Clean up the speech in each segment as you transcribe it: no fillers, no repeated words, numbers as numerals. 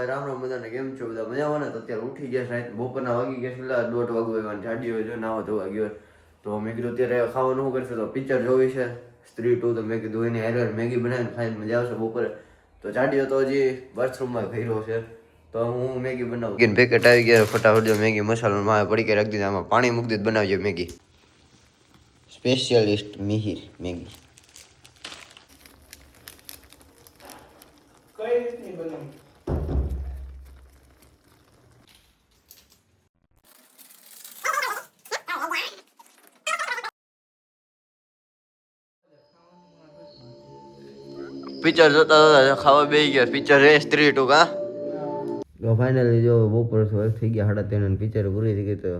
રામ રામ બધાને કેમ છો બધા મજામાં ને? તો અત્યારે ઉઠી ગયા રાત બપોરના વાગી ગયા પેલા 1:30 વાગવા જાડીઓ જો નાવા ધોવા ગયો તો મેં કીધું અત્યારે ખાવાનું શું કરશે તો પિક્ચર જોવી છે સ્ત્રી 2 તો મેં કીધું એની હેરવેર મેગી બનાવીને ખાઈને મજા આવશે બપોરે તો જાડીઓ તો હજી બાથરૂમમાં ભર્યો છે તો હું મેગી બનાવું પેકેટ આવી ગયા ફટાફટ જો મેગી મસાલો માં પડી કે રાખી દીધા આમાં પાણી મૂકી દીધું બનાવજો મેગી સ્પેશિયલિસ્ટ મિહિર મેગી કઈ રીતની બનાવી પિક્ચર જોતા ખાવા બેસી ગયા પિક્ચર હે સ્ત્રી 2 કા તો ફાઇનલી જો બપોર થઈ ગયા 3:30 પિક્ચર પૂરી થઈ ગઈ તો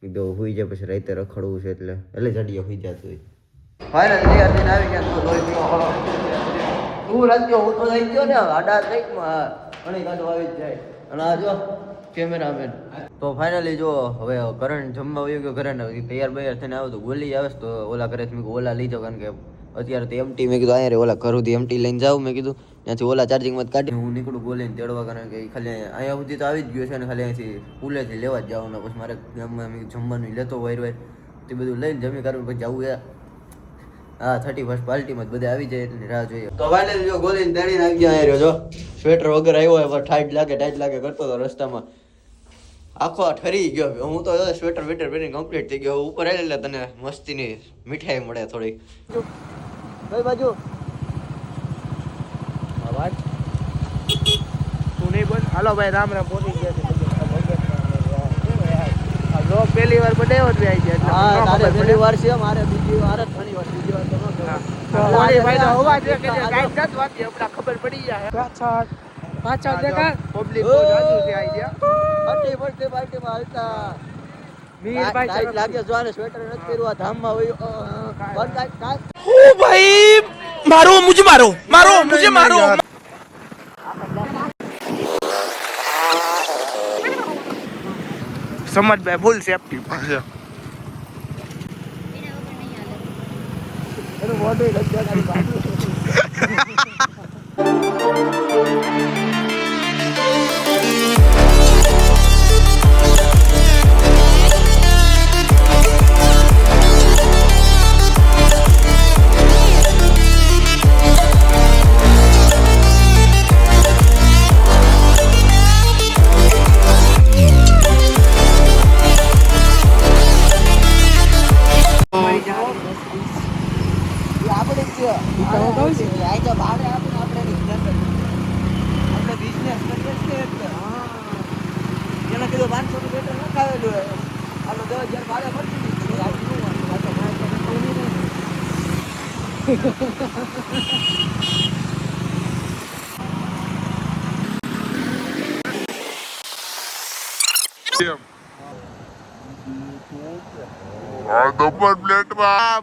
કીધું હુઈ જાય પછી રાતે રખડવું છે એટલે જાડીએ હુઈ જતું હોય ફાઇનલી આજે આવી ગયા તો રોઈ ગયો તું રાજ્યો હું તો લઈ ગયો ને આડા ટ્રેકમાં ઘણી ગાડો આવી જ જાય અને આ જો કેમેરામેન તો ફાઇનલી જો હવે કરણ જમવા આવ્યો ગયો ઘરે તૈયાર થઈને આવ્યો તો ગોલી આવે તો ઓલા કરે મેં ઓલા લઈ જાવ કારણ કે અત્યારે તો એમટી મેં કીધું અહીંયા ઓલા ઘર સુધી એમટી લઈને જાઉં મેં કીધું ત્યાંથી ઓલા ચાર્જિંગમાં કાઢી હું નીકળું ગોલીને તેડવા કારણ કે ખાલી અહીંયા સુધી તો આવી જ ગયો છે ને ખાલી અહીંથી પુલેથી લેવા જ જવાનું પછી મારે ગામમાં મેં જમવાનું લેતો હોય તે બધું લઈને જમી કાઢું પછી જવું યાર હા 31st પાર્ટીમાં બધા આવી જાય એટલે રાહ જોઈએ તો ફાઇનલી જો ગોલીને તેડીને આવી ગયા આવ્યો જો સ્વેટર વગર આવ્યો હોય પણ ટાઈટ લાગે કરતો હતો રસ્તામાં આખો ઠરી ગયો હું તો સ્વેટર વેટર પહેરીને કમ્પ્લીટ થઈ ગયો ઉપર આવી એટલે તને મસ્તીની મીઠાઈ મળે થોડી કઈ બાજુ અવાજ તું નહીં બોલ હાલો ભાઈ રામ રામ પહોંચી ગયા છે જો પહેલી વાર બનાવ્યો જ આવી ગયા હા તારે પહેલી વાર છે મારે બીજી વાર જ ઘણી વાર બીજી વાર તો ન ભાઈ નો અવાજ કે ગાઈડ કાત વાગી આપડા ખબર પડી જાય પાછળ દેખા પબ્લિક બહુ જાજુ છે આવી ગયા પાર્ટીમાં હાલતા મીર ભાઈ ટાઈટ લાગે જો આને સ્વેટર નથી પહેરવા ધામમાં હોય ओ भाई मारो मुझे मारो समझ भाई फुल सेफ्टी પાસે એનો મોઢું લગ્યા ખાલી બાજુ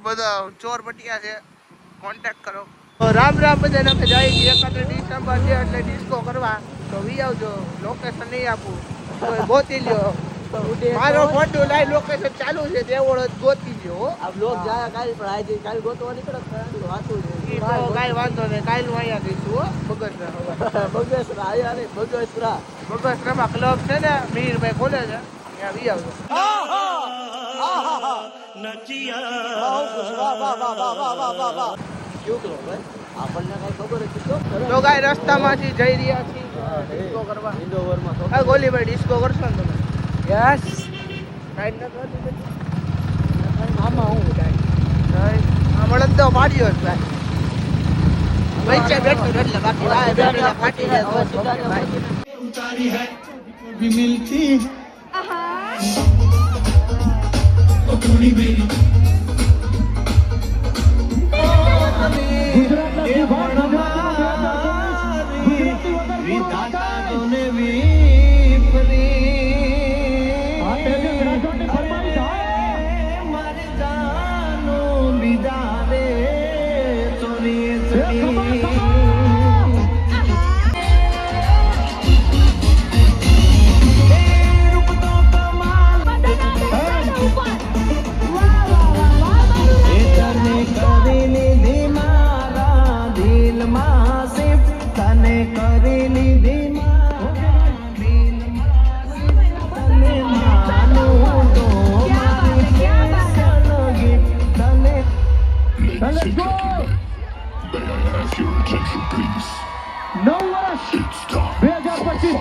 બધા ચોર પટિયા છે કોન્ટેક્ટ કરો રામ રામ બધા ને જાય 31 ડિસેમ્બર છે એટલે ડિસ્કો કરવા તો વી આવજો લોકેશન નહીં આપું તો ગોતી લ્યો મારો ફોટો લાઈ લોકેશન ચાલુ છે દેવોળ ગોતી લ્યો આ બ્લોગ જાય કાલ પણ આજે કાલ ગોતવા નીકળે વાંચું છે ઈ તો કાઈ વાંધો નહીં કાલ હું અહીંયા દઈશું હો બગસરા બગસરા આયા ને બગસરામાં ક્લબ છે ને મીરભાઈ ખોલે છે ત્યાં વી આવજો આપણને કઈ ખબર હતી તો ગાય રસ્તામાંથી જઈ રહ્યા છીએ ડિસ્કો કરવા ઇન્ડોવરમાં હા ગોલીભાઈ ડિસ્કો કરશો ને તમે યસ ટાઈટ ન કરી આમાં હું ટાઈટ આ મળદ તો પાડ્યો જ ભાઈ વચ્ચે બેઠો એટલે બાકી આ બેઠેલા પાટી જાય તો उतारी है भी मिलती ओ थोड़ी मेरी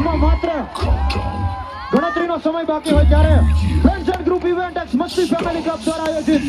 માં માત્ર ગણતરીનો સમય બાકી હોય ત્યારે friends and group event x મસ્તી ફેમિલી ક્લબ દ્વારા આયોજિત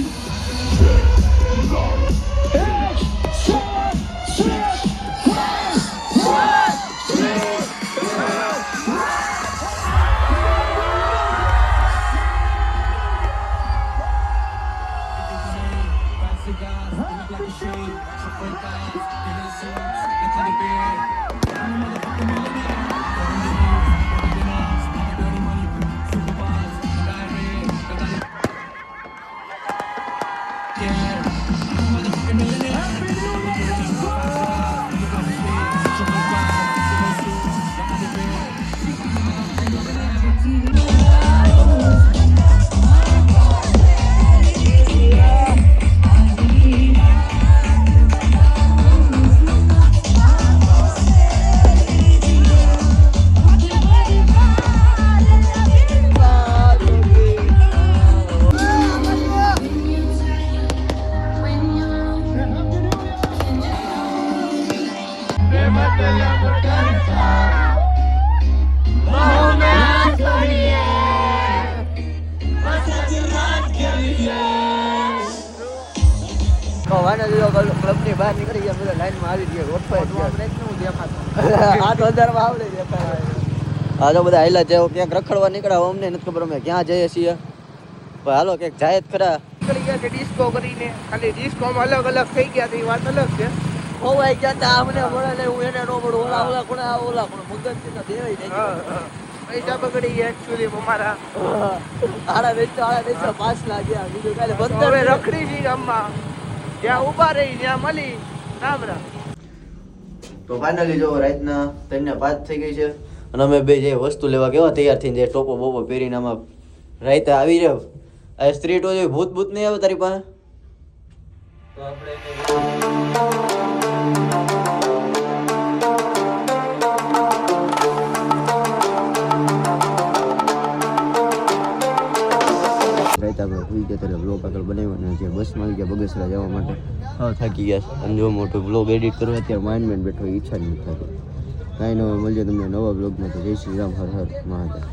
ક્લબની બહાર નીકળી ગયા બધા લાઈનમાં આવી ગયા રોટભાઈ 8000 માં આવડે આ તો બધા હાઈલા જેવો ક્યાંક રખડવા નીકળ્યા અમને નથી ખબર અમે ક્યાં જઈએ છીએ પણ હાલો ક્યાંક જાય જ ખરા નીકળી ગયા છે ડિસ્કો કરીને ખાલી ડિસ્કોમાં અલગ અલગ થઈ ગયા એ વાત અલગ છે હોવાઈ ગયા તા અમને મળે ને હું એને નો મળું ઓલા કોણ મગજ થી દેવાય નહીં પૈસા બગડી ગયા એકચ્યુઅલી અમારા આડા વેચો 5 લાગ્યા બીજું કાલે હવે બંધ રખડી જઈ ગામમાં જ્યાં ઊભા રહી ત્યાં મળી રામરા તો ફાઇનલી જો રાતના 3 ને 5 થઈ ગઈ છે અને અમે બે જે વસ્તુ લેવા કેવા તૈયાર થઈને જે ટોપો બોપો પહેરીને આમાં રાતે આવી રહ્યો આ સ્ત્રી તો ભૂત ભૂત નહીં આવે તારી પાસે તો આપણે આપણે સુઈ ગયા ત્યારે બ્લોગ આગળ બનાવ્યો જે બસમાં આવી ગયા બગસરા જવા માટે હા થાકી ગયા છે અને જો મોટો બ્લોગ એડિટ કરવા અત્યારે માઇન્ડ બેઠો ઈચ્છા નહીં થતી કાંઈ નવા મળીએ તમને નવા બ્લોગમાં તો જય શ્રી રામ હર હર મહાદેવ.